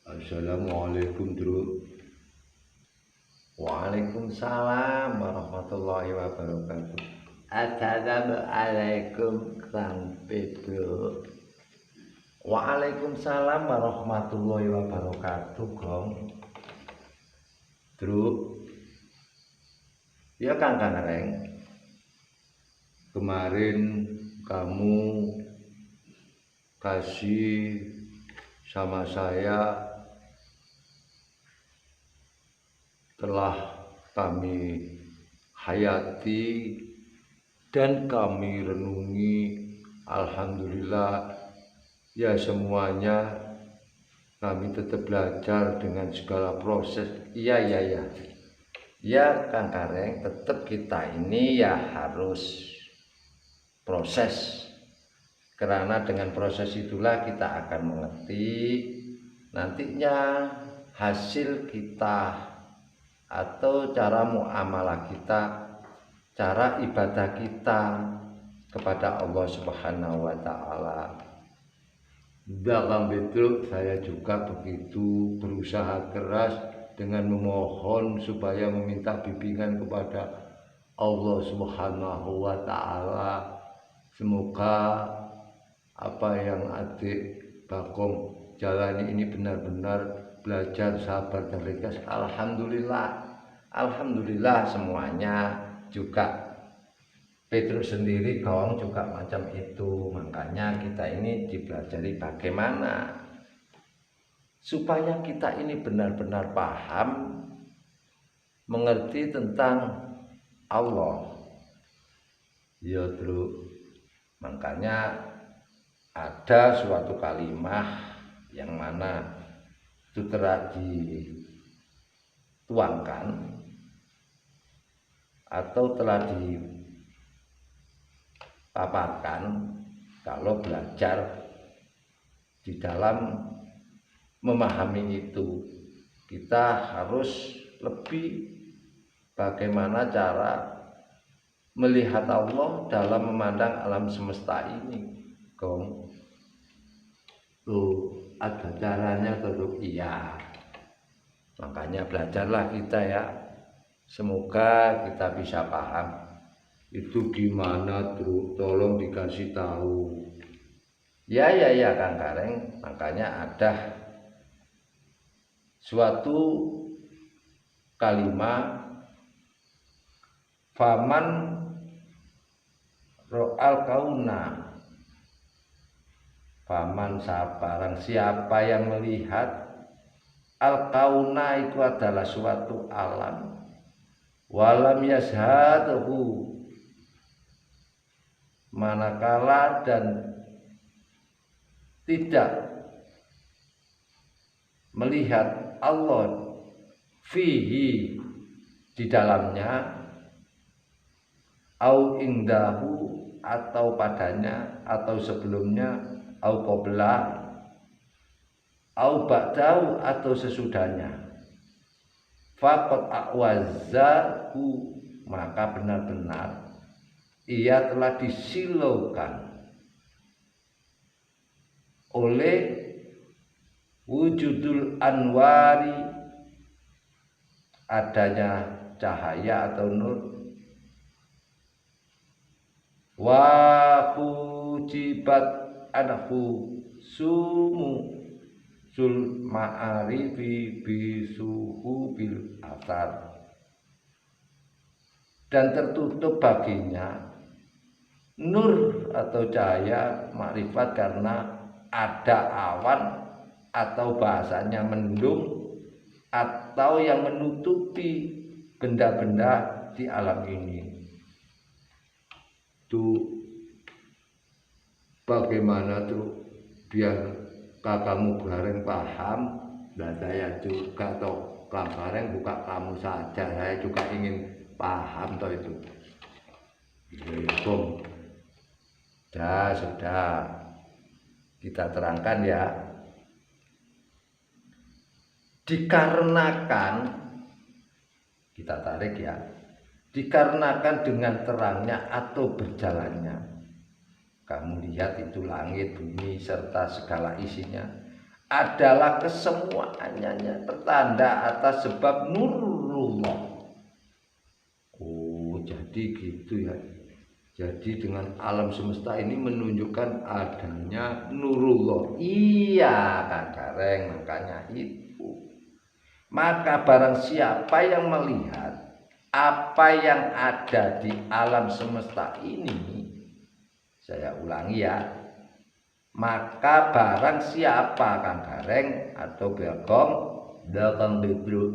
Assalamualaikum Dru. Waalaikumsalam warahmatullahi wabarakatuh. Assalamualaikum Kang Pedro. Waalaikumsalam warahmatullahi wabarakatuh Gong. Dru. Ya Kang Reng. Kemarin kamu kasih sama saya, telah kami hayati dan kami renungi. Alhamdulillah ya, semuanya kami tetap belajar dengan segala proses. Iya ya Kang Kareng, tetap kita ini ya harus proses, karena dengan proses itulah kita akan mengerti nantinya hasil kita atau cara muamalah kita, cara ibadah kita kepada Allah Subhanahu wa Ta'ala. Dalam itu saya juga begitu berusaha keras dengan memohon supaya meminta bimbingan kepada Allah Subhanahu wa Ta'ala. Semoga apa yang adik Bagong jalani ini benar-benar belajar sabar dan ringkas. Alhamdulillah semuanya juga. Petrus sendiri Gong juga macam itu. Makanya kita ini dipelajari bagaimana supaya kita ini benar-benar paham, mengerti tentang Allah. Ya Bro. Makanya ada suatu kalimah yang mana itu telah dituangkan atau telah dipaparkan kalau belajar di dalam memahami itu. Kita harus lebih bagaimana cara melihat Allah dalam memandang alam semesta ini Gong. Ada caranya tuh. Iya, makanya belajarlah kita ya. Semoga kita bisa paham itu gimana tuh, tolong dikasih tahu. Ya Kang Kareng. Makanya ada suatu kalimat, faman ro'al kauna, faman sabarang siapa yang melihat al kauna itu adalah suatu alam, walam yashhadhu, manakala dan tidak melihat Allah fihi di dalamnya, au indahu atau padanya atau sebelumnya, au qabla au ba'dahu atau sesudahnya, faqad a'wazahu, maka benar-benar ia telah disilaukan oleh wujudul anwari, adanya cahaya atau nur, wa hujibat anhu sumu sul ma'arifi bisuhu bil athar, dan tertutup baginya nur atau cahaya makrifat karena ada awan atau bahasanya mendung atau yang menutupi benda-benda di alam ini. Tuh bagaimana tuh biar kakakmu Gareng paham, dan saya juga toh Kang Gareng, bukan kamu saja, saya juga ingin paham toh itu. Sudah kita terangkan ya. Dikarenakan, kita tarik ya, dikarenakan dengan terangnya atau berjalannya, kamu lihat itu langit, bumi serta segala isinya adalah kesemuanya pertanda atas sebab nurullah. Oh, jadi gitu ya. Jadi dengan alam semesta ini menunjukkan adanya nurullah. Iya, Kang Gareng, makanya itu. Maka barang siapa yang melihat apa yang ada di alam semesta ini, saya ulangi ya, maka barang siapa, Kang Gareng atau Belkom, Belkom Bibru,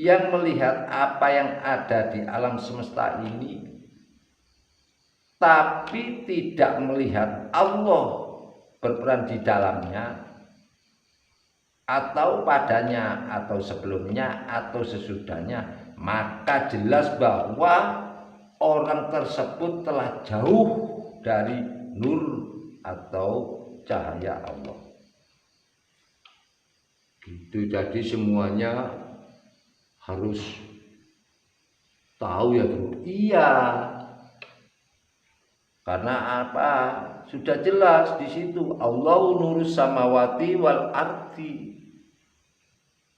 yang melihat apa yang ada di alam semesta ini tapi tidak melihat Allah berperan di dalamnya, atau padanya, atau sebelumnya, atau sesudahnya, maka jelas bahwa orang tersebut telah jauh dari nur atau cahaya Allah. Gitu, jadi semuanya harus tahu ya bro. Iya. Karena apa? Sudah jelas di situ. Allahu nurus samawati wal ardi.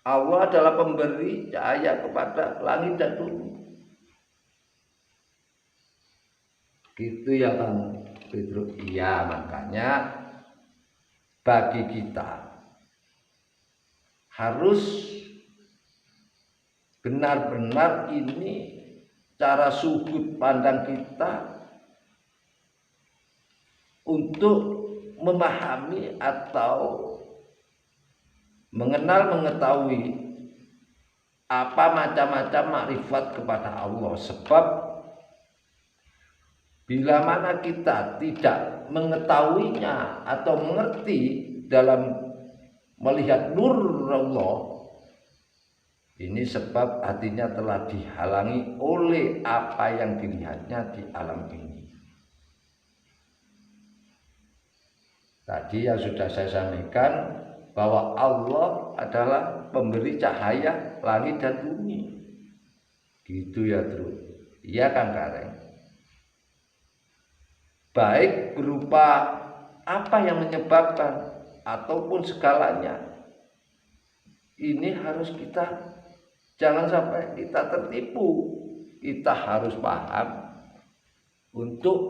Allah adalah pemberi cahaya kepada langit dan bumi. Gitu ya Kang Pedro. Iya, makanya bagi kita harus benar-benar ini cara sudut pandang kita untuk memahami atau mengetahui apa macam-macam makrifat kepada Allah. Sebab bila mana kita tidak mengetahuinya atau mengerti dalam melihat nur Allah, ini sebab hatinya telah dihalangi oleh apa yang dilihatnya di alam ini. Tadi yang sudah saya sampaikan bahwa Allah adalah pemberi cahaya langit dan bumi. Gitu ya terus. Iya Kang Gareng. Baik berupa apa yang menyebabkan ataupun segalanya. Ini harus kita jangan sampai kita tertipu. Kita harus paham untuk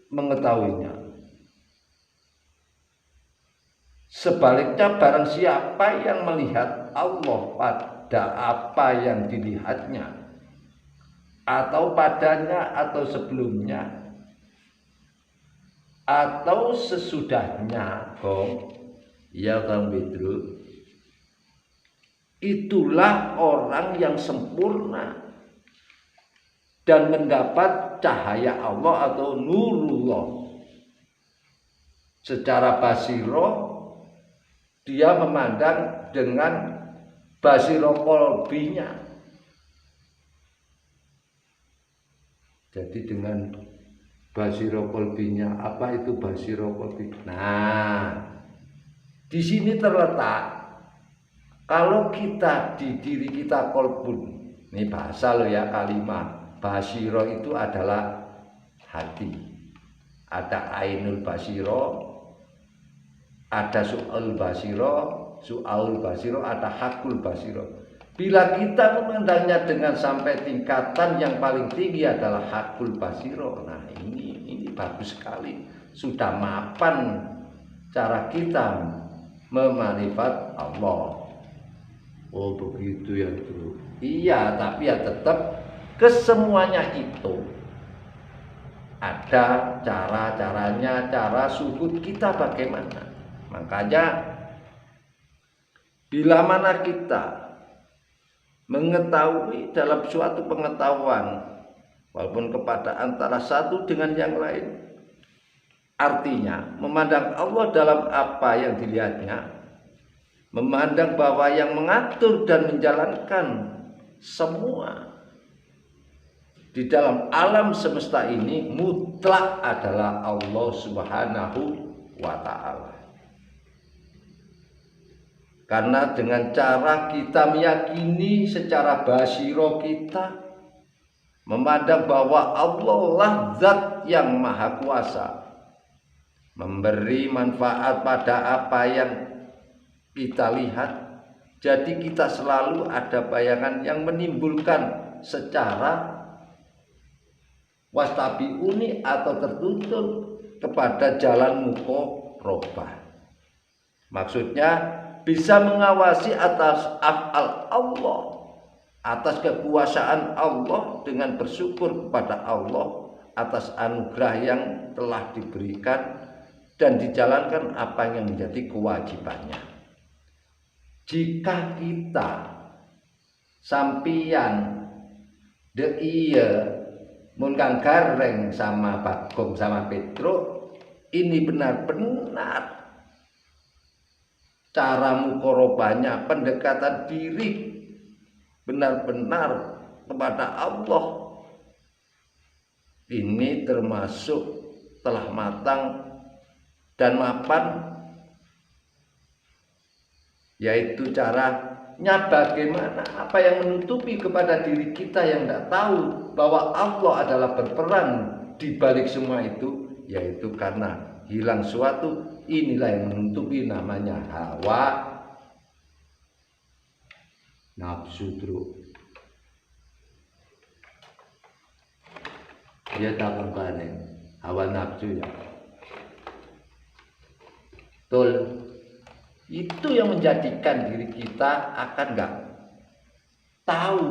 mengetahuinya. Sebaliknya barang siapa yang melihat Allah pada apa yang dilihatnya atau padanya atau sebelumnya atau sesudahnya, ya Kang Pedro, itulah orang yang sempurna dan mendapat cahaya Allah atau nurullah. Secara basiro dia memandang dengan basiro kolbinya. Jadi dengan basiro kolbinya, apa itu basiro kolbi? Nah, di sini terletak kalau kita di diri kita kolbun, ini bahasa loh ya, kalimat basiro itu adalah hati. Ada ainul basiro, ada su'aul basiro, ada hakul basiro. Bila kita memandangnya dengan sampai tingkatan yang paling tinggi adalah hakul basiro, nah ini bagus sekali. Sudah mapan cara kita memarifat Allah. Oh begitu ya bro. Iya, tapi ya tetap kesemuanya itu ada cara-caranya, cara sudut kita bagaimana. Makanya bila mana kita mengetahui dalam suatu pengetahuan walaupun kepada antara satu dengan yang lain, artinya memandang Allah dalam apa yang dilihatnya, memandang bahwa yang mengatur dan menjalankan semua di dalam alam semesta ini mutlak adalah Allah Subhanahu wa Ta'ala. Karena dengan cara kita meyakini secara basiro kita memandang bahwa Allah lah zat yang maha kuasa, memberi manfaat pada apa yang kita lihat, jadi kita selalu ada bayangan yang menimbulkan secara wastabiuni atau tertuntun kepada jalan muqarrabah. Maksudnya bisa mengawasi atas af'al Allah, atas kekuasaan Allah dengan bersyukur kepada Allah atas anugerah yang telah diberikan dan dijalankan apa yang menjadi kewajibannya. Jika kita sampian de iya mun kang gareng sama Bagong sama Petruk ini benar-benar cara muqarrabahnya, pendekatan diri benar-benar kepada Allah, ini termasuk telah matang dan mapan, yaitu caranya bagaimana apa yang menutupi kepada diri kita yang tidak tahu bahwa Allah adalah berperan di balik semua itu, yaitu karena hilang suatu, inilah yang menutupi, namanya hawa nafsu. Dia tak kemarin hawa nafsu ya. Betul. Itu yang menjadikan diri kita akan nggak tahu,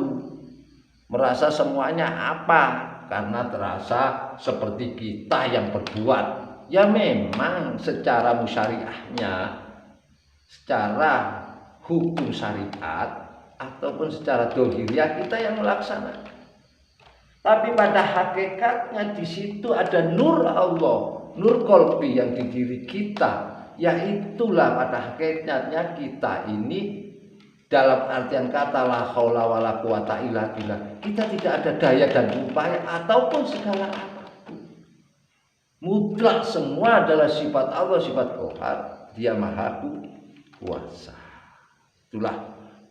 merasa semuanya apa, karena terasa seperti kita yang berbuat. Ya memang secara musyariahnya, secara hukum syariat ataupun secara dohiriyah kita yang melaksanakan. Tapi pada hakikatnya di situ ada nur Allah, nur qalbi yang di diri kita. Yaitulah pada hakikatnya kita ini dalam artian kata la haula wala quwata illa billah. Kita tidak ada daya dan upaya ataupun segala apapun. Mutlak semua adalah sifat Allah, sifat Qahar. Dia Maha Kuasa. Itulah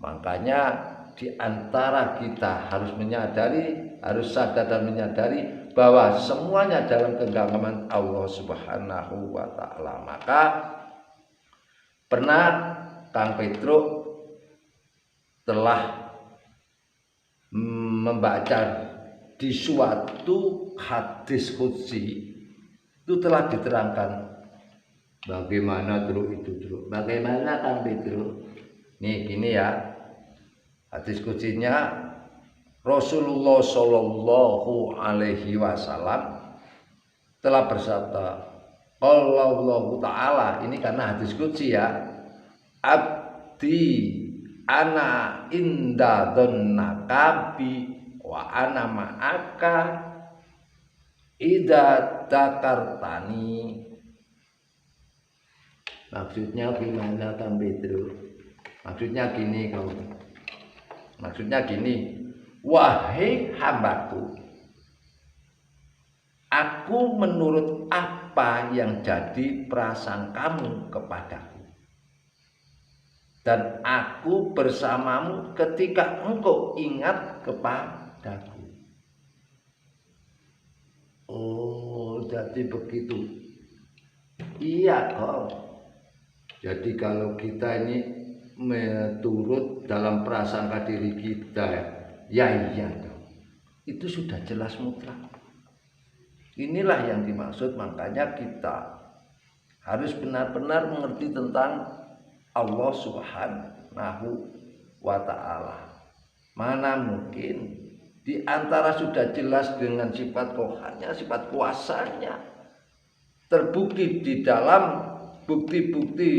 makanya di antara kita harus menyadari, harus sadar dan menyadari bahwa semuanya dalam genggaman Allah Subhanahu wa taala. Maka pernah Kang Petruk telah membaca di suatu hadis qudsi, itu telah diterangkan bagaimana bagaimana Kang Petruk. Nih gini ya, hadis qudsinya Rasulullah Shallallahu Alaihi Wasallam telah bersabda, Allah Ta'ala, ini karena hadis qudsi ya, abdi ana inda dhonnakabi wa ana ma'aka idza dzakartani. Maksudnya gimana Kang Petruk? Maksudnya gini kamu. Maksudnya gini, wahai hambaku, aku menurut apa yang jadi prasangkamu kepadaku, dan aku bersamamu ketika engkau ingat kepadaku. Oh, jadi begitu. Iya kok. Jadi kalau kita ini turut dalam prasangka diri kita, ya iya dong. Itu sudah jelas mutlak. Inilah yang dimaksud, makanya kita harus benar-benar mengerti tentang Allah Subhanahu wa ta'ala. Mana mungkin di antara sudah jelas dengan sifat Qaharnya, sifat kuasanya, terbukti di dalam bukti-bukti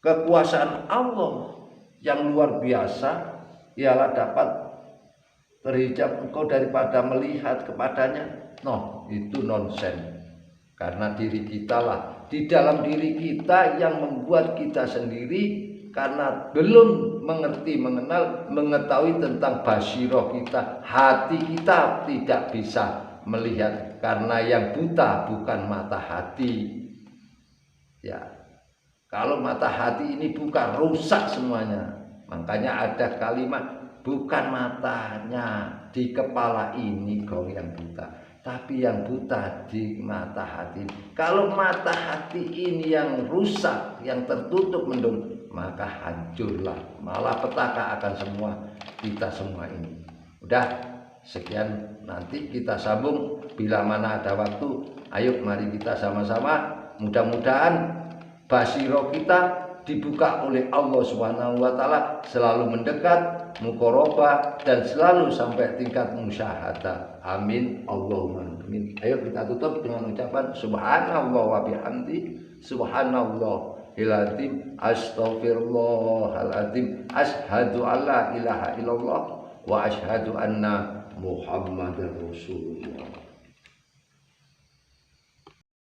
kekuasaan Allah yang luar biasa, ialah dapat terhijab engkau daripada melihat kepadanya. No, itu nonsen. Karena diri kita lah, di dalam diri kita yang membuat kita sendiri, karena belum mengerti, mengenal, mengetahui tentang basiroh kita, hati kita tidak bisa melihat, karena yang buta bukan mata hati. Ya, kalau mata hati ini bukan, rusak semuanya. Makanya ada kalimat, bukan matanya di kepala ini kau yang buta, tapi yang buta di mata hati. Kalau mata hati ini yang rusak, yang tertutup mendung, maka hancurlah, malah petaka akan semua kita semua ini. Udah, sekian, nanti kita sambung bila mana ada waktu. Ayo mari kita sama-sama, mudah-mudahan basiro kita dibuka oleh Allah Subhanahu wa taala, selalu mendekat, muqarabah, dan selalu sampai tingkat musyahadah. Amin Allahumma amin. Ayo kita tutup dengan ucapan subhanallah wa bihamdi, subhanallahil azim, astaghfirullahal azim, asyhadu alla ilaha illallah wa asyhadu anna Muhammadar Rasulullah.